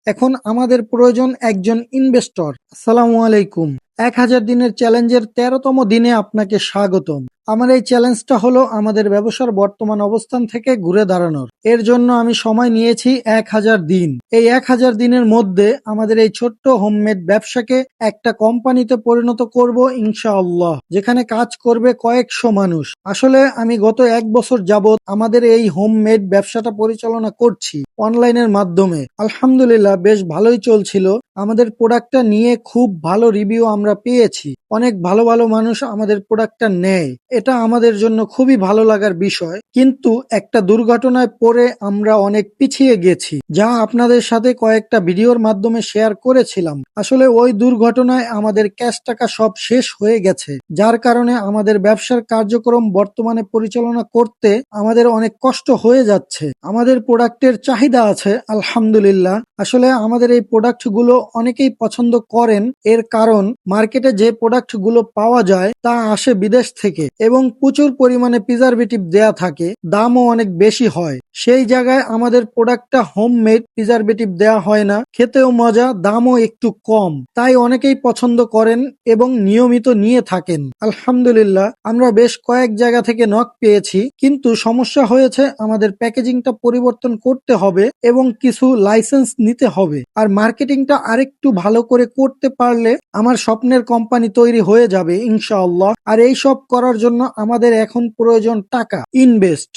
এখন আমাদের প্রয়োজন একজন ইনভেস্টর। আসসালামু আলাইকুম। ১,০০০ দিনের চ্যালেঞ্জের ১৩তম দিনে আপনাকে স্বাগতম। আমার এই চ্যালেঞ্জটা হলো আমাদের ব্যবসার বর্তমান অবস্থান থেকে ঘুরে দাঁড়ানোর। এর জন্য আমি সময় নিয়েছি ১,০০০ দিন। এই ১,০০০ দিনের মধ্যে আমাদের এই ছোট্ট হোমমেড ব্যবসাকে একটা কোম্পানিতে পরিণত করব ইনশাআল্লাহ, যেখানে কাজ করবে কয়েকশো মানুষ। আসলে আমি গত ১ বছর যাবৎ আমাদের এই হোমমেড ব্যবসাটা পরিচালনা করছি অনলাইনের মাধ্যমে। আলহামদুলিল্লাহ বেশ ভালোই চলছিল। আমাদের প্রোডাক্টটা নিয়ে খুব ভালো রিভিউ আমরা পেয়েছি। অনেক ভালো ভালো মানুষ আমাদের প্রোডাক্টটা নেয়। এটা আমাদের জন্য খুবই ভালো লাগার বিষয়। কিন্তু একটা দুর্ঘটনায় পড়ে আমরা অনেক পিছিয়ে গেছি, যা আপনাদের সাথে কয়েকটা ভিডিওর মাধ্যমে শেয়ার করেছিলাম। আসলে ওই দুর্ঘটনায় আমাদের ক্যাশ টাকা সব শেষ হয়ে গেছে, যার কারণে আমাদের ব্যবসার কার্যক্রম বর্তমানে পরিচালনা করতে আমাদের অনেক কষ্ট হয়ে যাচ্ছে। আমাদের প্রোডাক্টের চাহিদা আছে আলহামদুলিল্লাহ। আসলে আমাদের এই প্রোডাক্টগুলো অনেকেই পছন্দ করেন। এর কারণ মার্কেটে যে প্রোডাক্টগুলো পাওয়া যায় তা আসে বিদেশ থেকে এবং প্রচুর পরিমাণে প্রিজারভেটিভ দেয়া থাকে, দামও অনেক বেশি হয়। সেই জায়গায় আমাদের প্রোডাক্টটা হোমমেড, প্রিজারভেটিভ দেয়া হয় না, খেতেও মজা, দামও একটু কম। তাই অনেকেই পছন্দ করেন এবং নিয়মিত নিয়ে থাকেন। আলহামদুলিল্লাহ আমরা বেশ কয়েক জায়গা থেকে নক পেয়েছি, কিন্তু সমস্যা হয়েছে আমাদের প্যাকেজিংটা পরিবর্তন করতে হবে এবং কিছু লাইসেন্স নিতে হবে। আর মার্কেটিংটা আরেকটু ভালো করে করতে পারলে আমার স্বপ্নের কোম্পানি তৈরি হয়ে যাবে ইনশাআল্লাহ। আর এই সব করার জন্য আমাদের এখন প্রয়োজন টাকা, ইনভেস্ট।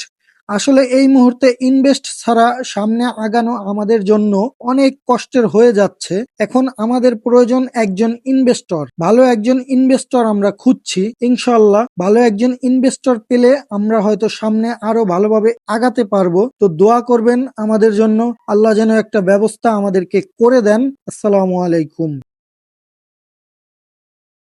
আসলে এই মুহূর্তে ইনভেস্ট ছাড়া সামনে আগানো আমাদের জন্য অনেক কষ্টের হয়ে যাচ্ছে। এখন আমাদের প্রয়োজন একজন ইনভেস্টর। ভালো একজন ইনভেস্টর আমরা খুঁজছি ইনশাআল্লাহ। ভালো একজন ইনভেস্টর পেলে আমরা হয়তো সামনে আরো ভালোভাবে আগাতে পারবো। তো দোয়া করবেন আমাদের জন্য, আল্লাহ যেন একটা ব্যবস্থা আমাদেরকে করে দেন। আসসালামু আলাইকুম।